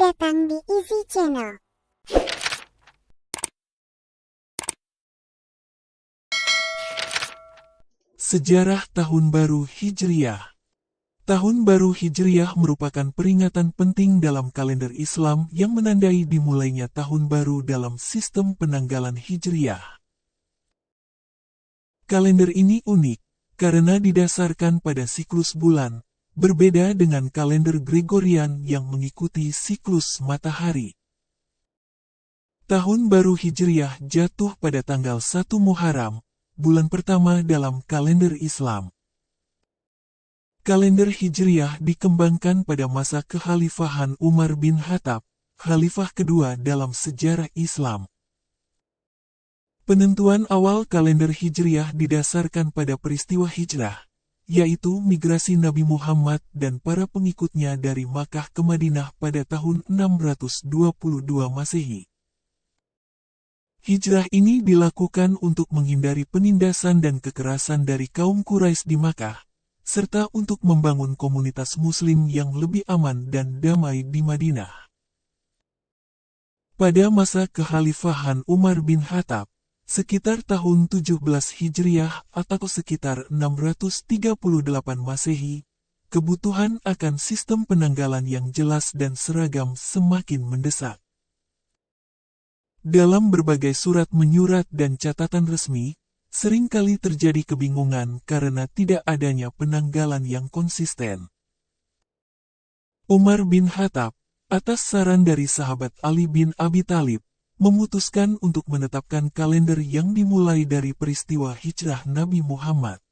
datang di Easy Channel. Sejarah Tahun Baru Hijriah. Tahun Baru Hijriah merupakan peringatan penting dalam kalender Islam yang menandai dimulainya tahun baru dalam sistem penanggalan Hijriah. Kalender ini unik karena didasarkan pada siklus bulan, berbeda dengan kalender Gregorian yang mengikuti siklus matahari. Tahun Baru Hijriah jatuh pada tanggal 1 Muharram, bulan pertama dalam kalender Islam. Kalender Hijriah dikembangkan pada masa kekhalifahan Umar bin Khattab, khalifah kedua dalam sejarah Islam. Penentuan awal kalender Hijriah didasarkan pada peristiwa hijrah, yaitu migrasi Nabi Muhammad dan para pengikutnya dari Makkah ke Madinah pada tahun 622 Masehi. Hijrah ini dilakukan untuk menghindari penindasan dan kekerasan dari kaum Quraisy di Makkah, serta untuk membangun komunitas Muslim yang lebih aman dan damai di Madinah. Pada masa kekhalifahan Umar bin Khattab, sekitar tahun 17 Hijriah atau sekitar 638 Masehi, kebutuhan akan sistem penanggalan yang jelas dan seragam semakin mendesak. Dalam berbagai surat menyurat dan catatan resmi, seringkali terjadi kebingungan karena tidak adanya penanggalan yang konsisten. Umar bin Khattab, atas saran dari sahabat Ali bin Abi Thalib, memutuskan untuk menetapkan kalender yang dimulai dari peristiwa hijrah Nabi Muhammad.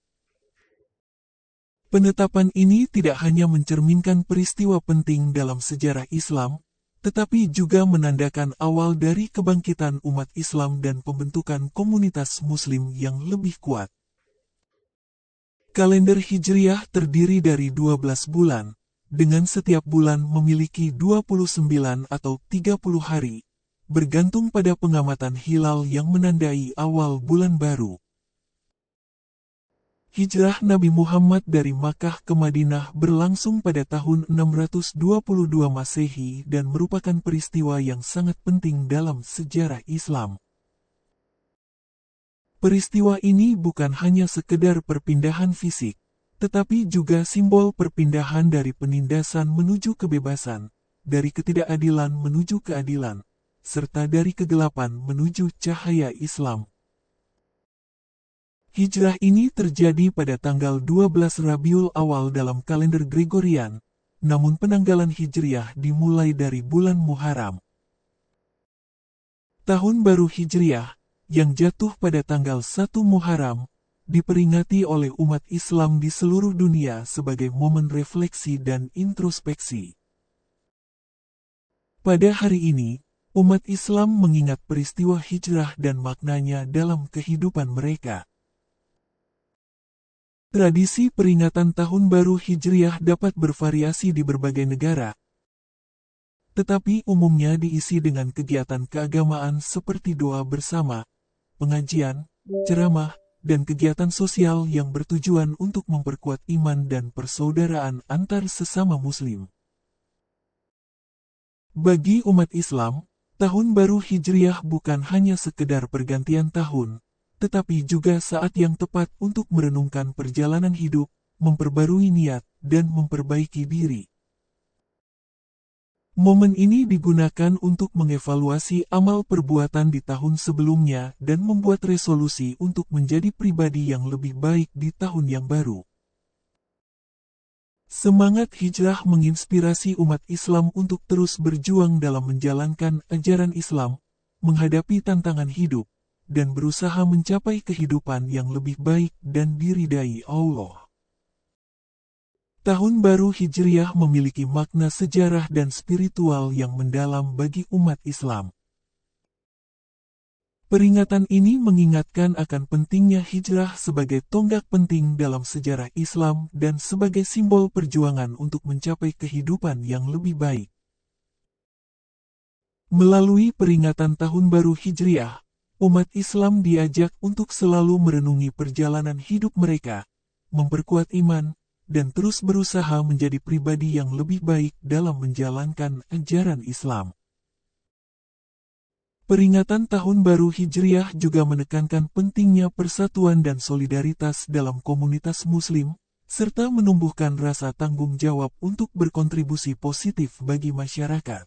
Penetapan ini tidak hanya mencerminkan peristiwa penting dalam sejarah Islam, tetapi juga menandakan awal dari kebangkitan umat Islam dan pembentukan komunitas Muslim yang lebih kuat. Kalender Hijriah terdiri dari 12 bulan, dengan setiap bulan memiliki 29 atau 30 hari, bergantung pada pengamatan hilal yang menandai awal bulan baru. Hijrah Nabi Muhammad dari Makkah ke Madinah berlangsung pada tahun 622 Masehi dan merupakan peristiwa yang sangat penting dalam sejarah Islam. Peristiwa ini bukan hanya sekedar perpindahan fisik, tetapi juga simbol perpindahan dari penindasan menuju kebebasan, dari ketidakadilan menuju keadilan, serta dari kegelapan menuju cahaya Islam. Hijrah ini terjadi pada tanggal 12 Rabiul Awal dalam kalender Gregorian, namun penanggalan Hijriah dimulai dari bulan Muharram. Tahun Baru Hijriah, yang jatuh pada tanggal 1 Muharram, diperingati oleh umat Islam di seluruh dunia sebagai momen refleksi dan introspeksi. Pada hari ini, umat Islam mengingat peristiwa hijrah dan maknanya dalam kehidupan mereka. Tradisi peringatan Tahun Baru Hijriah dapat bervariasi di berbagai negara, tetapi umumnya diisi dengan kegiatan keagamaan seperti doa bersama, pengajian, ceramah, dan kegiatan sosial yang bertujuan untuk memperkuat iman dan persaudaraan antar sesama Muslim. Bagi umat Islam, Tahun Baru Hijriah bukan hanya sekedar pergantian tahun, tetapi juga saat yang tepat untuk merenungkan perjalanan hidup, memperbarui niat, dan memperbaiki diri. Momen ini digunakan untuk mengevaluasi amal perbuatan di tahun sebelumnya dan membuat resolusi untuk menjadi pribadi yang lebih baik di tahun yang baru. Semangat hijrah menginspirasi umat Islam untuk terus berjuang dalam menjalankan ajaran Islam, menghadapi tantangan hidup, dan berusaha mencapai kehidupan yang lebih baik dan diridai Allah. Tahun Baru Hijriah memiliki makna sejarah dan spiritual yang mendalam bagi umat Islam. Peringatan ini mengingatkan akan pentingnya hijrah sebagai tonggak penting dalam sejarah Islam dan sebagai simbol perjuangan untuk mencapai kehidupan yang lebih baik. Melalui peringatan Tahun Baru Hijriah, umat Islam diajak untuk selalu merenungi perjalanan hidup mereka, memperkuat iman, dan terus berusaha menjadi pribadi yang lebih baik dalam menjalankan ajaran Islam. Peringatan Tahun Baru Hijriah juga menekankan pentingnya persatuan dan solidaritas dalam komunitas Muslim, serta menumbuhkan rasa tanggung jawab untuk berkontribusi positif bagi masyarakat.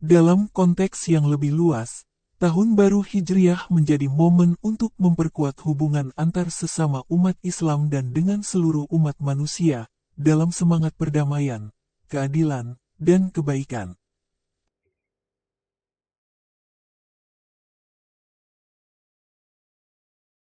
Dalam konteks yang lebih luas, Tahun Baru Hijriah menjadi momen untuk memperkuat hubungan antar sesama umat Islam dan dengan seluruh umat manusia, dalam semangat perdamaian, keadilan, dan kebaikan.